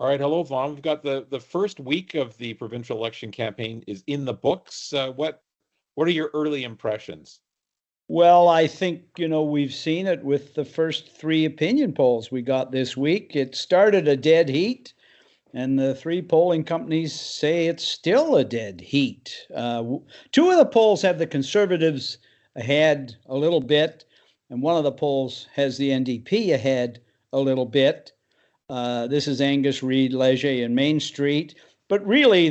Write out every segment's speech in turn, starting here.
All right, hello, Vaughn. We've got the first week of the provincial election campaign is in the books. What are your early impressions? Well, I think, we've seen it with the first three opinion polls we got this week. It started a dead heat, and the three polling companies say it's still a dead heat. Two of the polls have the Conservatives ahead a little bit, and one of the polls has the NDP ahead a little bit. This is Angus Reid, Leger, and Main Street. But really,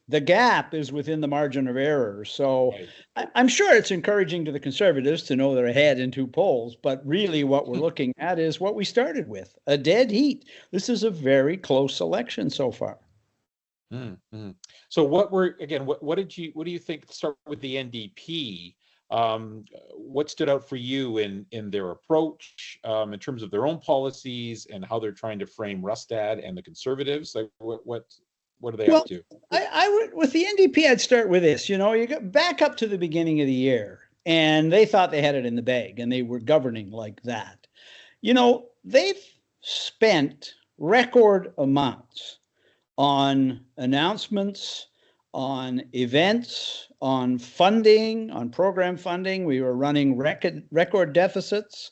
the gap is within the margin of error. So right. I'm sure it's encouraging to the Conservatives to know they're ahead in two polls. But really, what we're looking at is what we started with, a dead heat. This is a very close election so far. Mm-hmm. So what do you think? Start with the NDP. What stood out for you in their approach in terms of their own policies and how they're trying to frame Rustad and the Conservatives? Like what are they up to? I would, with the NDP, I'd start with this. You got back up to the beginning of the year, and they thought they had it in the bag, and they were governing like that. They've spent record amounts on announcements, on events, on funding, on program funding. We were running record deficits.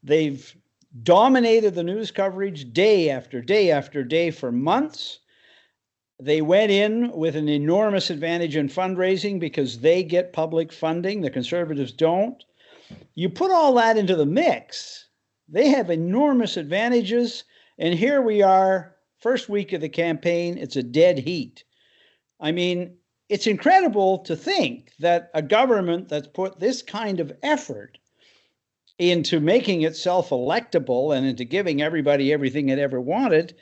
They've dominated the news coverage day after day after day for months. They went in with an enormous advantage in fundraising because they get public funding. The Conservatives don't. You put all that into the mix, they have enormous advantages. And here we are, first week of the campaign, it's a dead heat. I mean, it's incredible to think that a government that's put this kind of effort into making itself electable and into giving everybody everything it ever wanted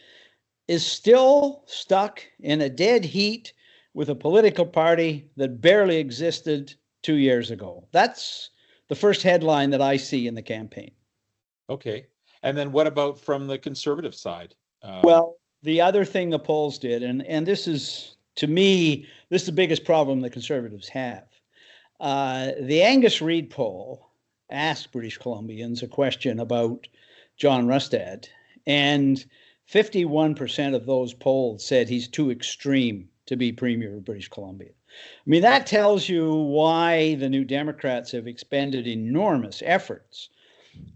is still stuck in a dead heat with a political party that barely existed 2 years ago. That's the first headline that I see in the campaign. Okay. And then what about from the Conservative side? Well, the other thing the polls did, and this is, to me, this is the biggest problem the Conservatives have. The Angus Reid poll asked British Columbians a question about John Rustad, and 51% of those polled said he's too extreme to be Premier of British Columbia. I mean, that tells you why the New Democrats have expended enormous efforts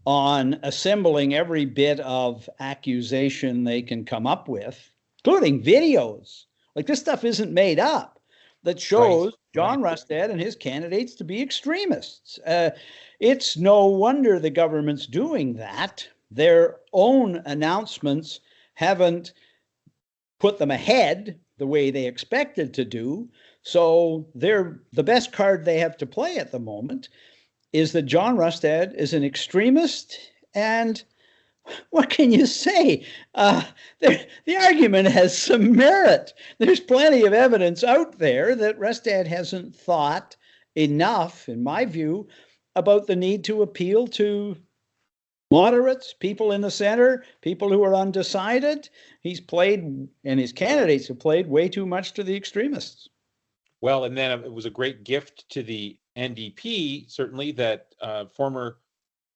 on assembling every bit of accusation they can come up with, including videos. Like, this stuff isn't made up, that shows John Rustad and his candidates to be extremists. It's no wonder the government's doing that. Their own announcements haven't put them ahead the way they expected to do. So the best card they have to play at the moment is that John Rustad is an extremist. And what can you say? The argument has some merit. There's plenty of evidence out there that Rustad hasn't thought enough, in my view, about the need to appeal to moderates, people in the center, people who are undecided. He's played, and his candidates have played, way too much to the extremists. Well, and then it was a great gift to the NDP, certainly, that former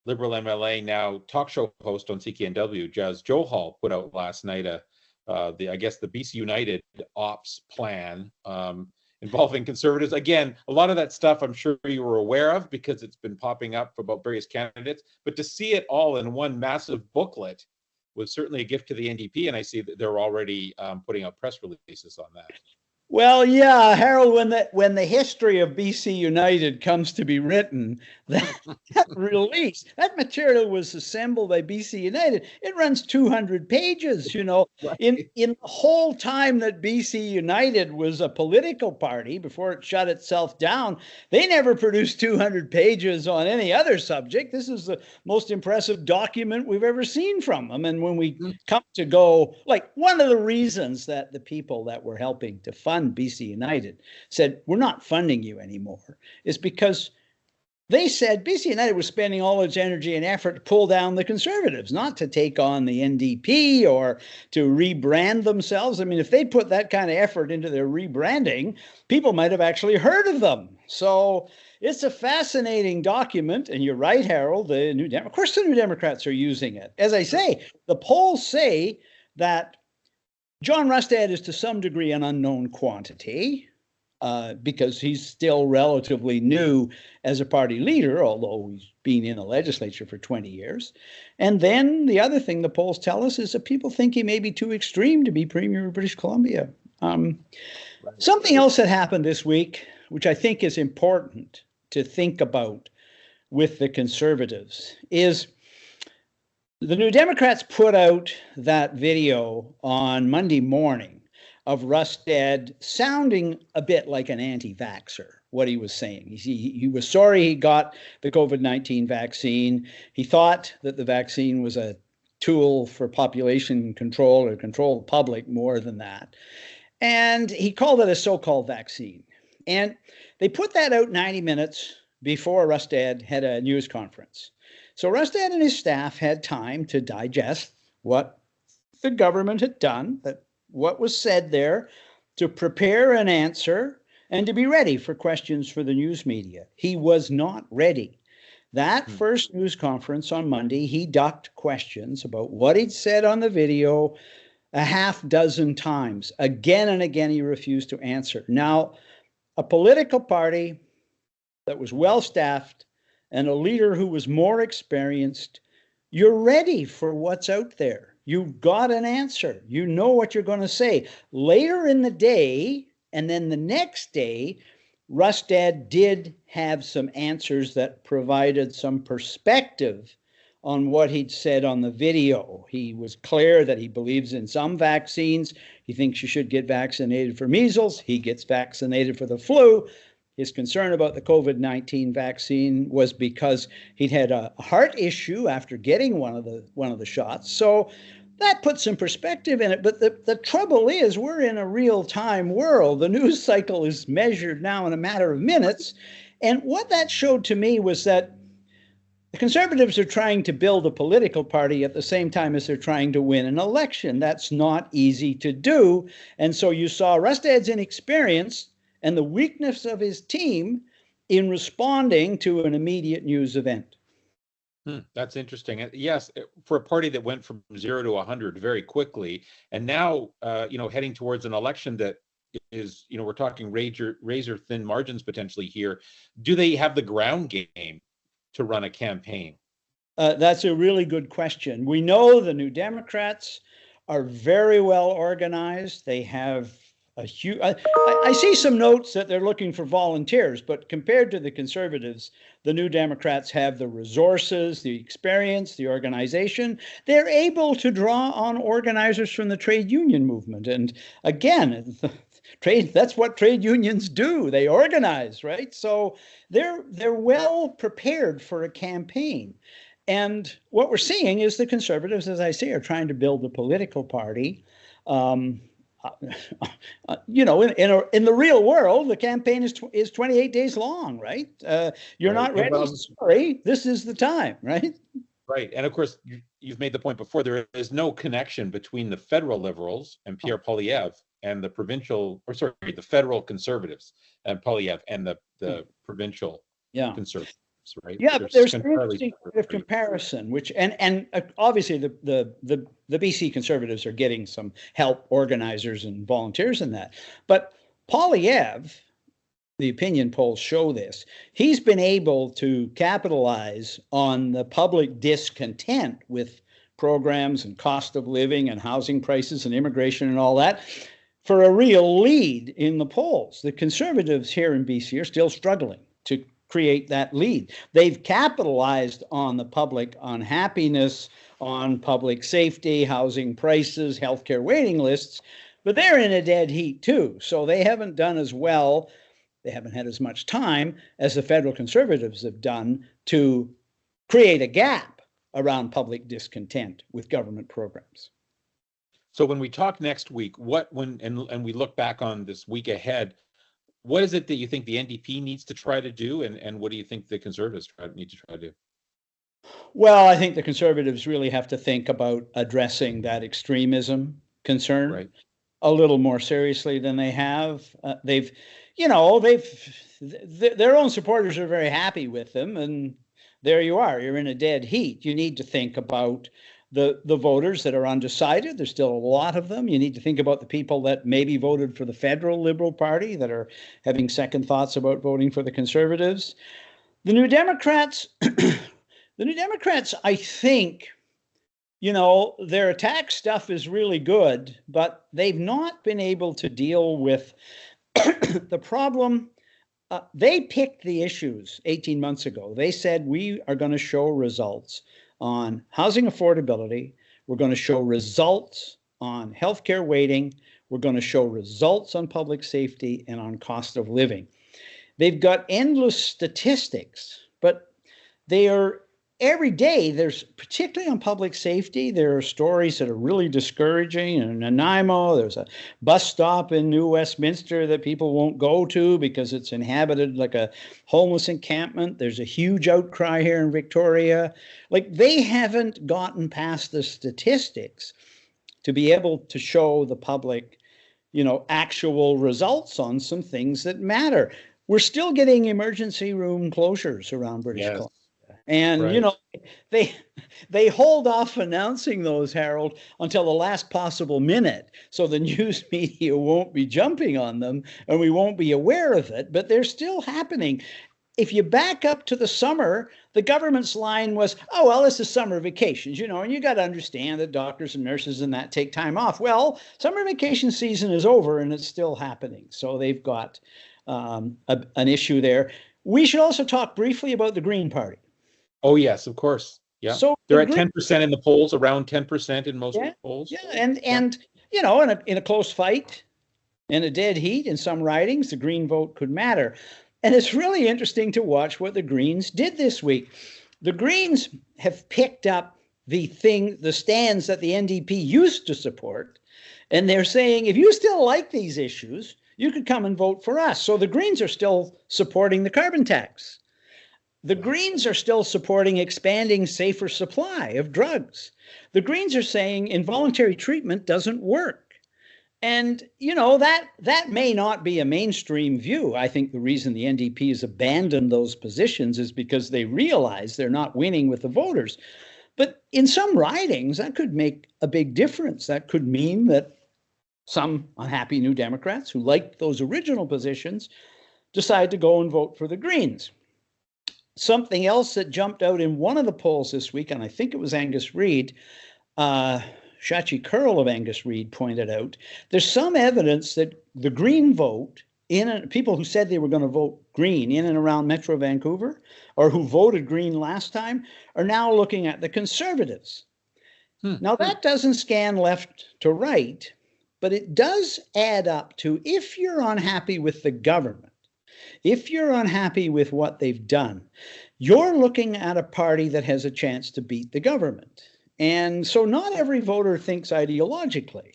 Liberal MLA, now talk show host on CKNW, Jas Johal, put out last night the BC United ops plan involving Conservatives. Again, a lot of that stuff I'm sure you were aware of because it's been popping up about various candidates, but to see it all in one massive booklet was certainly a gift to the NDP, and I see that they're already putting out press releases on that. Well, yeah, Harold, when the history of BC United comes to be written, that release, that material was assembled by BC United. It runs 200 pages, In the whole time that BC United was a political party before it shut itself down, they never produced 200 pages on any other subject. This is the most impressive document we've ever seen from them. And when we come to go, like, one of the reasons that the people that were helping to fund BC United said, we're not funding you anymore, is because they said BC United was spending all its energy and effort to pull down the Conservatives, not to take on the NDP or to rebrand themselves. I mean, if they put that kind of effort into their rebranding, people might have actually heard of them. So it's a fascinating document. And you're right, Harold, of course the New Democrats are using it. As I say, the polls say that John Rustad is to some degree an unknown quantity because he's still relatively new as a party leader, although he's been in a legislature for 20 years. And then the other thing the polls tell us is that people think he may be too extreme to be Premier of British Columbia. Something else that happened this week, which I think is important to think about with the Conservatives, is the New Democrats put out that video on Monday morning of Rustad sounding a bit like an anti-vaxxer, what he was saying. He was sorry he got the COVID-19 vaccine. He thought that the vaccine was a tool for population control or control the public more than that. And he called it a so-called vaccine. And they put that out 90 minutes before Rustad had a news conference. So Rustad and his staff had time to digest what the government had done, what was said there, to prepare an answer and to be ready for questions for the news media. He was not ready. That first news conference on Monday, he ducked questions about what he'd said on the video a half dozen times. Again and again, he refused to answer. Now, a political party that was well-staffed and a leader who was more experienced, you're ready for what's out there. You've got an answer. You know what you're going to say. Later in the day, and then the next day, Rustad did have some answers that provided some perspective on what he'd said on the video. He was clear that he believes in some vaccines. He thinks you should get vaccinated for measles. He gets vaccinated for the flu. His concern about the COVID-19 vaccine was because he'd had a heart issue after getting one of the shots. So that puts some perspective in it. But the trouble is we're in a real-time world. The news cycle is measured now in a matter of minutes. And what that showed to me was that the Conservatives are trying to build a political party at the same time as they're trying to win an election. That's not easy to do. And so you saw Rustad's inexperience and the weakness of his team in responding to an immediate news event. That's interesting. Yes, for a party that went from 0 to 100 very quickly, and now, heading towards an election that is, we're talking razor thin margins potentially here. Do they have the ground game to run a campaign? That's a really good question. We know the New Democrats are very well organized. They have a huge, I see some notes that they're looking for volunteers, but compared to the Conservatives, the New Democrats have the resources, the experience, the organization. They're able to draw on organizers from the trade union movement. And again, that's what trade unions do. They organize, right? So they're well prepared for a campaign. And what we're seeing is the Conservatives, as I say, are trying to build a political party. In the real world, the campaign is 28 days long, right? You're not ready. Sorry, this is the time, right? Right. And of course, you've made the point before, there is no connection between the federal Liberals and Pierre Poilievre and the federal Conservatives and Poilievre and the provincial Conservatives. Right? Yeah, but there's an interesting comparison, which and obviously the BC Conservatives are getting some help, organizers and volunteers in that. But Poilievre, the opinion polls show this, he's been able to capitalize on the public discontent with programs and cost of living and housing prices and immigration and all that for a real lead in the polls. The Conservatives here in BC are still struggling to create that lead. They've capitalized on the public unhappiness, on public safety, housing prices, healthcare waiting lists, but they're in a dead heat too. So they haven't done as well, they haven't had as much time as the federal Conservatives have done to create a gap around public discontent with government programs. So when we talk next week, and we look back on this week ahead, what is it that you think the NDP needs to try to do, and what do you think the Conservatives need to try to do? Well, I think the Conservatives really have to think about addressing that extremism concern a little more seriously than they have. Their own supporters are very happy with them, and there you are. You're in a dead heat. You need to think about the voters that are undecided. There's still a lot of them. You need to think about the people that maybe voted for the federal Liberal Party that are having second thoughts about voting for the Conservatives. The New Democrats, I think, their attack stuff is really good, but they've not been able to deal with the problem. They picked the issues 18 months ago. They said, we are going to show results on housing affordability. We're going to show results on healthcare waiting. We're going to show results on public safety and on cost of living. They've got endless statistics, but they are every day. There's, particularly on public safety, there are stories that are really discouraging. In Nanaimo, there's a bus stop in New Westminster that people won't go to because it's inhabited like a homeless encampment. There's a huge outcry here in Victoria. Like, they haven't gotten past the statistics to be able to show the public, actual results on some things that matter. We're still getting emergency room closures around British Columbia. And, right. They hold off announcing those, Harold, until the last possible minute. So the news media won't be jumping on them and we won't be aware of it, but they're still happening. If you back up to the summer, the government's line was, oh, well, this is summer vacations, and you got to understand that doctors and nurses and that take time off. Well, summer vacation season is over and it's still happening. So they've got an issue there. We should also talk briefly about the Green Party. Oh, yes, of course. Yeah. So they're at 10% in the polls, around 10% in most polls. Yeah. And in a close fight, in a dead heat, in some ridings, the Green vote could matter. And it's really interesting to watch what the Greens did this week. The Greens have picked up the stands that the NDP used to support. And they're saying, if you still like these issues, you could come and vote for us. So the Greens are still supporting the carbon tax. The Greens are still supporting expanding safer supply of drugs. The Greens are saying involuntary treatment doesn't work. And, that may not be a mainstream view. I think the reason the NDP has abandoned those positions is because they realize they're not winning with the voters. But in some ridings, that could make a big difference. That could mean that some unhappy New Democrats who liked those original positions decide to go and vote for the Greens. Something else that jumped out in one of the polls this week, and I think it was Angus Reid, Shachi Curl of Angus Reid pointed out, there's some evidence that the Green vote, people who said they were going to vote Green in and around Metro Vancouver, or who voted Green last time, are now looking at the Conservatives. Now, that doesn't scan left to right, but it does add up to, if you're unhappy with the government, if you're unhappy with what they've done, you're looking at a party that has a chance to beat the government. And so not every voter thinks ideologically.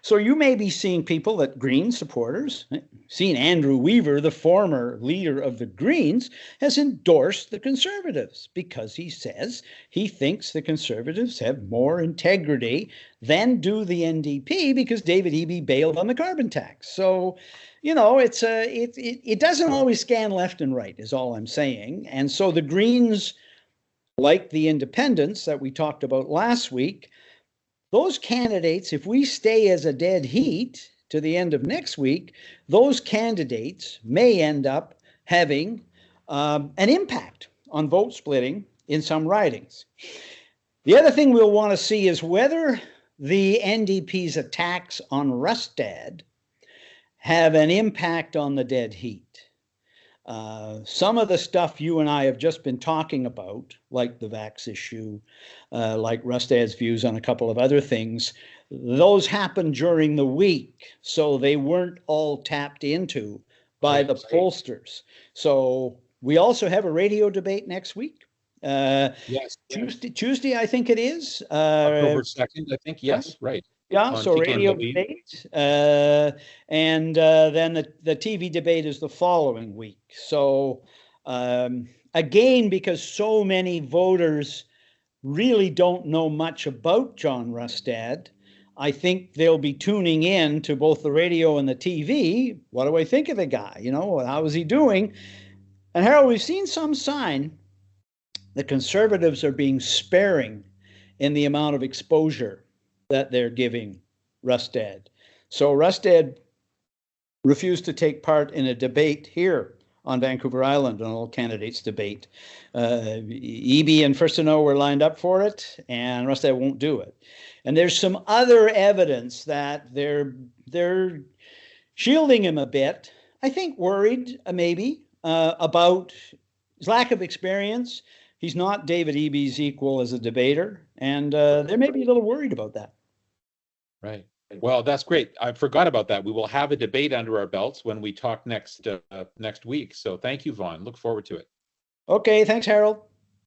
So you may be seeing people that Green supporters, seeing Andrew Weaver, the former leader of the Greens, has endorsed the Conservatives because he says he thinks the Conservatives have more integrity than do the NDP because David Eby bailed on the carbon tax. So, it doesn't always scan left and right is all I'm saying. And so the Greens, like the independents that we talked about last week, those candidates, if we stay as a dead heat to the end of next week, those candidates may end up having an impact on vote splitting in some ridings. The other thing we'll want to see is whether the NDP's attacks on Rustad have an impact on the dead heat. Some of the stuff you and I have just been talking about, like the vax issue, like Rustad's views on a couple of other things, those happened during the week, so they weren't all tapped into by the pollsters. So we also have a radio debate next week. Yes. Tuesday, I think it is. October 2nd, I think. Yes, right. Yeah, so radio debate, and then the TV debate is the following week. So again, because so many voters really don't know much about John Rustad, I think they'll be tuning in to both the radio and the TV. What do I think of the guy? How is he doing? And Harold, we've seen some sign the Conservatives are being sparing in the amount of exposure that they're giving Rustad. So Rustad refused to take part in a debate here on Vancouver Island, an all candidates debate. Eby and Firstino were lined up for it, and Rustad won't do it. And there's some other evidence that they're shielding him a bit. I think worried, maybe, about his lack of experience. He's not David Eby's equal as a debater, and they're maybe a little worried about that. Right. Well, that's great. I forgot about that. We will have a debate under our belts when we talk next week. So thank you, Vaughn. Look forward to it. Okay, thanks, Harold.